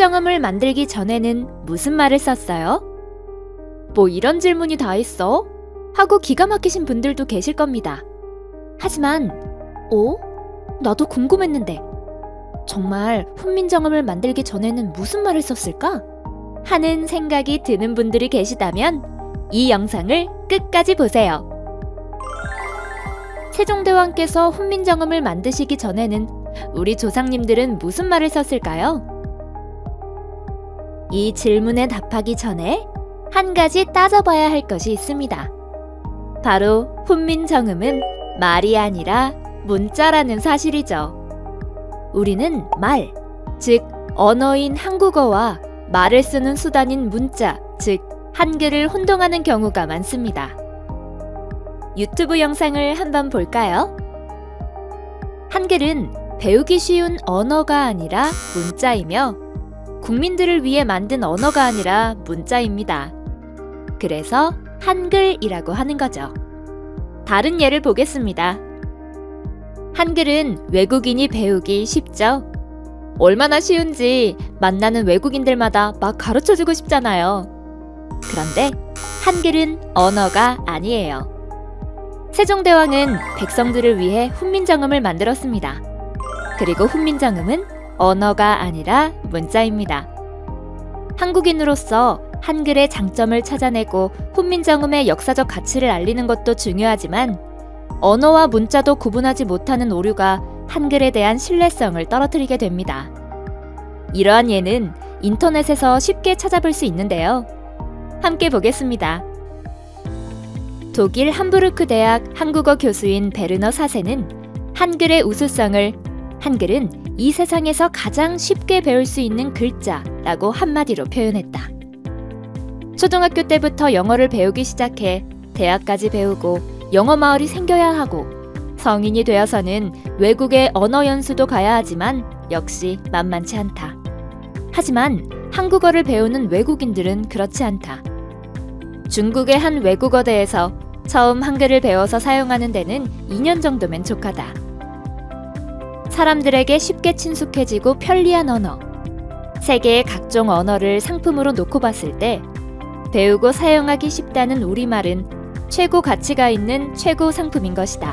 훈민정음을 만들기 전에는 무슨 말을 썼어요? 뭐 이런 질문이 다 있어? 하고 기가 막히신 분들도 계실 겁니다. 하지만 나도 궁금했는데 정말 훈민정음을 만들기 전에는 무슨 말을 썼을까? 하는 생각이 드는 분들이 계시다면 이 영상을 끝까지 보세요. 세종대왕께서 훈민정음을 만드시기 전에는 우리 조상님들은 무슨 말을 썼을까요? 이 질문에 답하기 전에 한 가지 따져봐야 할 것이 있습니다. 바로 훈민정음은 말이 아니라 문자라는 사실이죠. 우리는 말, 즉 언어인 한국어와 말을 쓰는 수단인 문자, 즉 한글을 혼동하는 경우가 많습니다. 유튜브 영상을 한번 볼까요? 한글은 배우기 쉬운 언어가 아니라 문자이며 국민들을 위해 만든 언어가 아니라 문자입니다. 그래서 한글이라고 하는 거죠. 다른 예를 보겠습니다. 한글은 외국인이 배우기 쉽죠? 얼마나 쉬운지 만나는 외국인들마다 막 가르쳐주고 싶잖아요. 그런데 한글은 언어가 아니에요. 세종대왕은 백성들을 위해 훈민정음을 만들었습니다. 그리고 훈민정음은 언어가 아니라 문자입니다. 한국인으로서 한글의 장점을 찾아내고 훈민정음의 역사적 가치를 알리는 것도 중요하지만 언어와 문자도 구분하지 못하는 오류가 한글에 대한 신뢰성을 떨어뜨리게 됩니다. 이러한 예는 인터넷에서 쉽게 찾아볼 수 있는데요. 함께 보겠습니다. 독일 함부르크 대학 한국어 교수인 베르너 사세는 한글의 우수성을 한글은 이 세상에서 가장 쉽게 배울 수 있는 글자라고 한마디로 표현했다. 초등학교 때부터 영어를 배우기 시작해 대학까지 배우고 영어 마을이 생겨야 하고 성인이 되어서는 외국의 언어 연수도 가야 하지만 역시 만만치 않다. 하지만 한국어를 배우는 외국인들은 그렇지 않다. 중국의 한 외국어대에서 처음 한글을 배워서 사용하는 데는 2년 정도면 족하다. 사람들에게 쉽게 친숙해지고 편리한 언어. 세계의 각종 언어를 상품으로 놓고 봤을 때 배우고 사용하기 쉽다는 우리말은 최고 가치가 있는 최고 상품인 것이다.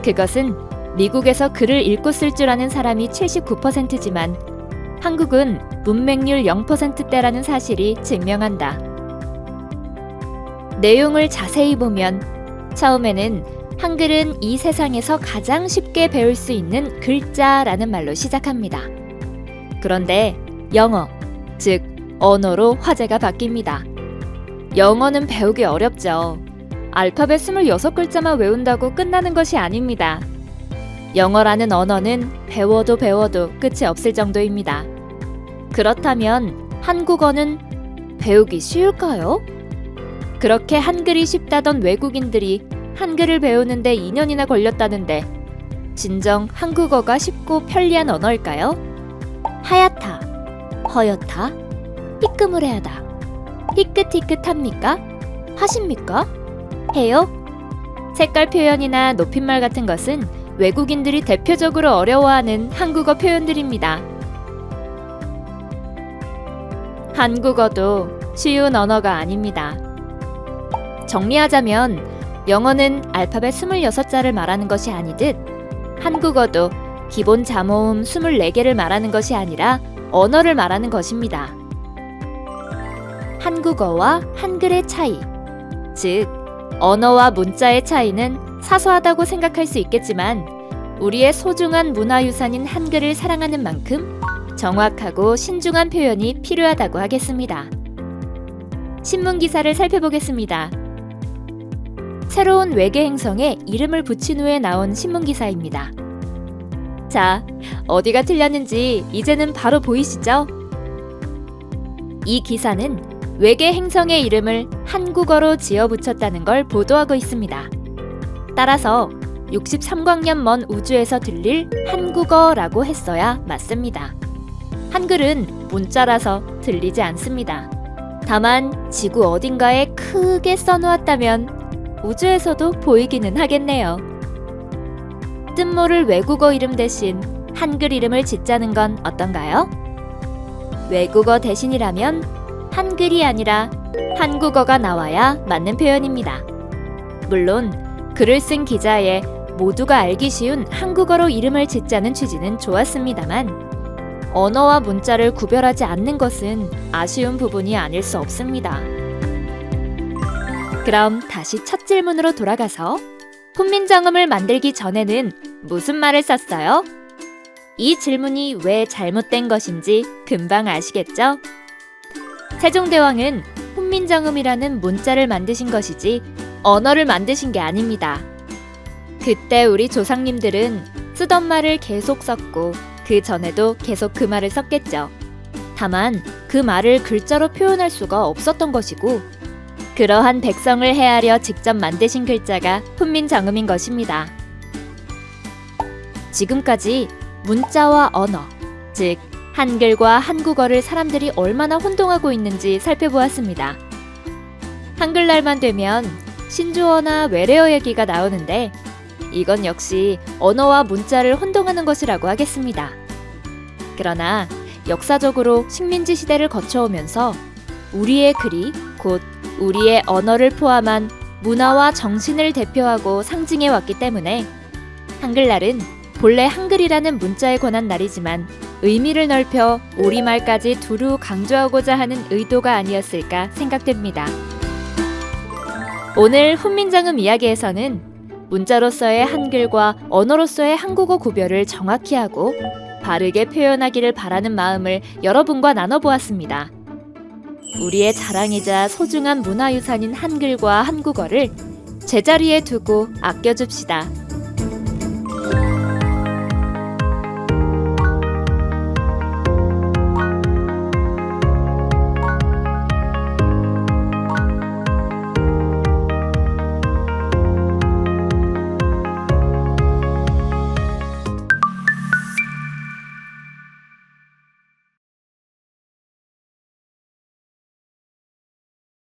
그것은 미국에서 글을 읽고 쓸 줄 아는 사람이 79%지만 한국은 문맹률 0%대라는 사실이 증명한다. 내용을 자세히 보면 처음에는 한글은 이 세상에서 가장 쉽게 배울 수 있는 글자라는 말로 시작합니다. 그런데 영어, 즉 언어로 화제가 바뀝니다. 영어는 배우기 어렵죠. 알파벳 26글자만 외운다고 끝나는 것이 아닙니다. 영어라는 언어는 배워도 끝이 없을 정도입니다. 그렇다면 한국어는 배우기 쉬울까요? 그렇게 한글이 쉽다던 외국인들이 한글을 배우는데 2년이나 걸렸다는데 진정 한국어가 쉽고 편리한 언어일까요? 하얗다, 허옇다, 희끄무레하다, 희끗희끗합니까? 하십니까? 해요? 색깔 표현이나 높임말 같은 것은 외국인들이 대표적으로 어려워하는 한국어 표현들입니다. 한국어도 쉬운 언어가 아닙니다. 정리하자면 영어는 알파벳 26자를 말하는 것이 아니듯 한국어도 기본 자모음 24개를 말하는 것이 아니라 언어를 말하는 것입니다. 한국어와 한글의 차이, 즉 언어와 문자의 차이는 사소하다고 생각할 수 있겠지만 우리의 소중한 문화유산인 한글을 사랑하는 만큼 정확하고 신중한 표현이 필요하다고 하겠습니다. 신문기사를 살펴보겠습니다. 새로운 외계 행성에 이름을 붙인 후에 나온 신문기사입니다. 자, 어디가 틀렸는지 이제는 바로 보이시죠? 이 기사는 외계 행성의 이름을 한국어로 지어붙였다는 걸 보도하고 있습니다. 따라서 63광년 먼 우주에서 들릴 한국어라고 했어야 맞습니다. 한글은 문자라서 들리지 않습니다. 다만 지구 어딘가에 크게 써놓았다면 우주에서도 보이기는 하겠네요. 뜻모를 외국어 이름 대신 한글 이름을 짓자는 건 어떤가요? 외국어 대신이라면 한글이 아니라 한국어가 나와야 맞는 표현입니다. 물론 글을 쓴 기자의 모두가 알기 쉬운 한국어로 이름을 짓자는 취지는 좋았습니다만 언어와 문자를 구별하지 않는 것은 아쉬운 부분이 아닐 수 없습니다. 그럼 다시 첫 질문으로 돌아가서 훈민정음을 만들기 전에는 무슨 말을 썼어요? 이 질문이 왜 잘못된 것인지 금방 아시겠죠? 세종대왕은 훈민정음이라는 문자를 만드신 것이지 언어를 만드신 게 아닙니다. 그때 우리 조상님들은 쓰던 말을 계속 썼고 그 전에도 계속 그 말을 썼겠죠. 다만 그 말을 글자로 표현할 수가 없었던 것이고 그러한 백성을 헤아려 직접 만드신 글자가 훈민정음인 것입니다. 지금까지 문자와 언어, 즉 한글과 한국어를 사람들이 얼마나 혼동하고 있는지 살펴보았습니다. 한글날만 되면 신조어나 외래어 얘기가 나오는데 이건 역시 언어와 문자를 혼동하는 것이라고 하겠습니다. 그러나 역사적으로 식민지 시대를 거쳐오면서 우리의 글이 곧 우리의 언어를 포함한 문화와 정신을 대표하고 상징해 왔기 때문에 한글날은 본래 한글이라는 문자에 관한 날이지만 의미를 넓혀 우리말까지 두루 강조하고자 하는 의도가 아니었을까 생각됩니다. 오늘 훈민정음 이야기에서는 문자로서의 한글과 언어로서의 한국어 구별을 정확히 하고 바르게 표현하기를 바라는 마음을 여러분과 나눠보았습니다. 우리의 자랑이자 소중한 문화유산인 한글과 한국어를 제자리에 두고 아껴줍시다.